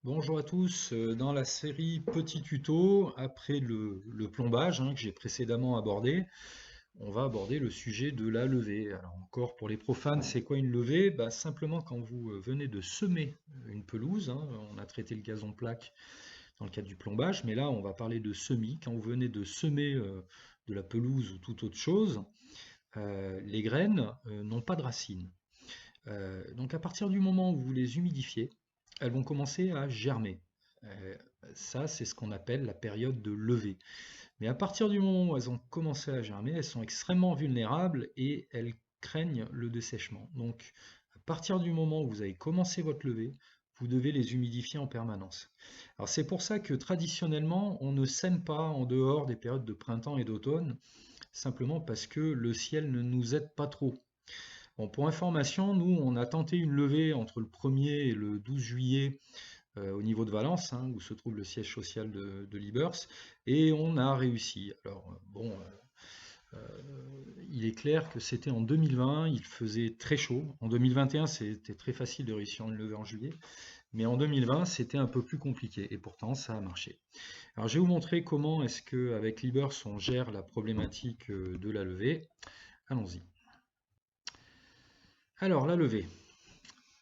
Bonjour à tous, dans la série Petit tuto, après le plombage que j'ai précédemment abordé, on va aborder le sujet de la levée. Alors encore pour les profanes, c'est quoi une levée? Bah, simplement quand vous venez de semer une pelouse, on a traité le gazon plaque dans le cadre du plombage, mais là on va parler de semis. Quand vous venez de semer de la pelouse ou toute autre chose, les graines n'ont pas de racines. Donc à partir du moment où vous les humidifiez, elles vont commencer à germer. Euh, Ça, c'est ce qu'on appelle la période de levée. Mais à partir du moment où elles ont commencé à germer, elles sont extrêmement vulnérables et elles craignent le dessèchement. Donc à partir du moment où vous avez commencé votre levée, vous devez les humidifier en permanence. Alors c'est pour ça que traditionnellement, on ne sème pas en dehors des périodes de printemps et d'automne, simplement parce que le ciel ne nous aide pas trop. Bon, pour information, nous, on a tenté une levée entre le 1er et le 12 juillet au niveau de Valence, où se trouve le siège social de Libers, et on a réussi. Alors, bon, il est clair que c'était en 2020, il faisait très chaud. En 2021, c'était très facile de réussir une levée en juillet, mais en 2020, c'était un peu plus compliqué, et pourtant, ça a marché. Alors, je vais vous montrer comment est-ce qu'avec Libers, on gère la problématique de la levée. Allons-y. Alors, la levée.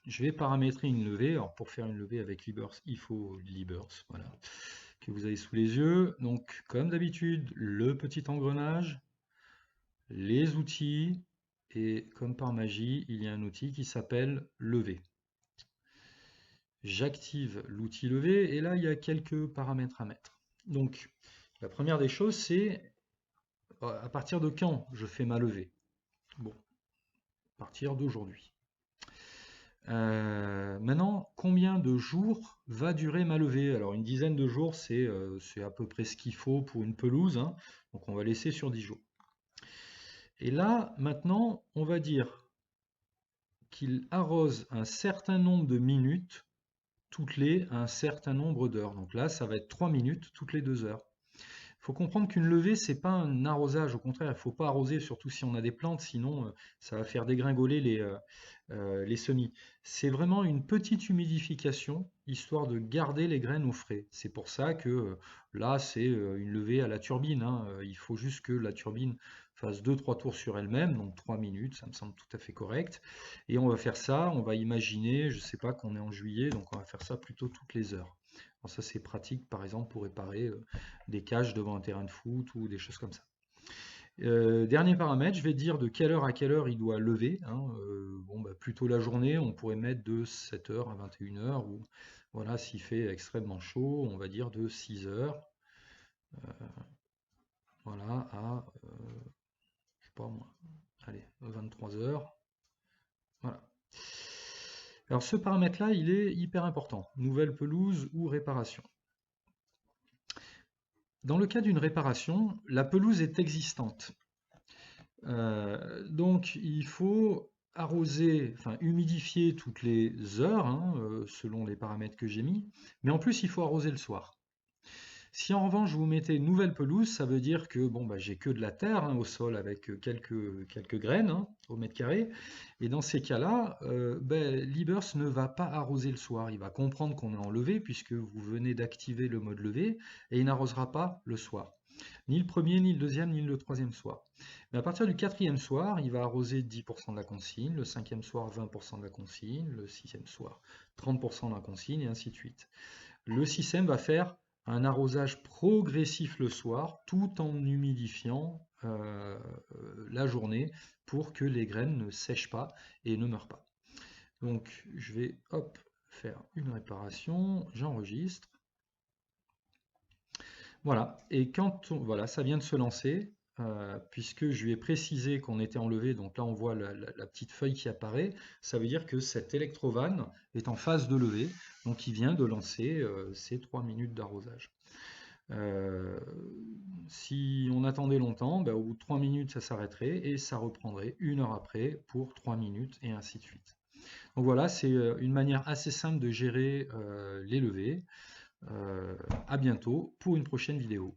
Je vais paramétrer une levée. Alors pour faire une levée avec Libers, il faut Libers, voilà, que vous avez sous les yeux. Donc comme d'habitude, le petit engrenage, les outils, et comme par magie, il y a un outil qui s'appelle lever. J'active l'outil lever et là il y a quelques paramètres à mettre. Donc la première des choses, c'est à partir de quand je fais ma levée. Bon, à partir d'aujourd'hui. Maintenant, combien de jours va durer ma levée? Alors, une dizaine de jours, c'est à peu près ce qu'il faut pour une pelouse, donc on va laisser sur 10 jours. Et là, maintenant, on va dire qu'il arrose un certain nombre de minutes toutes les un certain nombre d'heures. Donc là, ça va être 3 minutes toutes les 2 heures. Il faut comprendre qu'une levée, c'est pas un arrosage. Au contraire, il ne faut pas arroser, surtout si on a des plantes, sinon ça va faire dégringoler les semis. C'est vraiment une petite humidification, histoire de garder les graines au frais. C'est pour ça que là, c'est une levée à la turbine. Il faut juste que la turbine fasse 2-3 tours sur elle-même, donc 3 minutes, ça me semble tout à fait correct. Et on va faire ça, on va imaginer, je ne sais pas qu'on est en juillet, donc on va faire ça plutôt toutes les heures. Alors ça, c'est pratique, par exemple, pour réparer des cages devant un terrain de foot ou des choses comme ça. Dernier paramètre, je vais dire de quelle heure à quelle heure il doit lever. Bon, bah, plutôt la journée, on pourrait mettre de 7h à 21h, ou voilà, s'il fait extrêmement chaud, on va dire de 6h, voilà, à, je sais pas moi, allez, 23h. Voilà. Alors ce paramètre-là, il est hyper important. Nouvelle pelouse ou réparation. Dans le cas d'une réparation, la pelouse est existante. Donc il faut arroser, enfin humidifier toutes les heures, selon les paramètres que j'ai mis, mais en plus il faut arroser le soir. Si en revanche vous mettez une nouvelle pelouse, ça veut dire que bon, bah, j'ai que de la terre au sol avec quelques graines au mètre carré. Et dans ces cas-là, Libers ne va pas arroser le soir. Il va comprendre qu'on est en levée puisque vous venez d'activer le mode levée et il n'arrosera pas le soir. Ni le premier, ni le deuxième, ni le troisième soir. Mais à partir du quatrième soir, il va arroser 10% de la consigne, le cinquième soir 20% de la consigne, le sixième soir 30% de la consigne, et ainsi de suite. Le système va faire un arrosage progressif le soir, tout en humidifiant la journée pour que les graines ne sèchent pas et ne meurent pas. Donc je vais faire une réparation, j'enregistre. Voilà, et voilà, ça vient de se lancer, puisque je lui ai précisé qu'on était enlevé, donc là on voit la petite feuille qui apparaît, ça veut dire que cet électrovanne est en phase de levée, donc il vient de lancer ses 3 minutes d'arrosage. Si on attendait longtemps, au bout de 3 minutes ça s'arrêterait et ça reprendrait 1 heure après pour 3 minutes et ainsi de suite. Donc voilà, c'est une manière assez simple de gérer les levées. À bientôt pour une prochaine vidéo.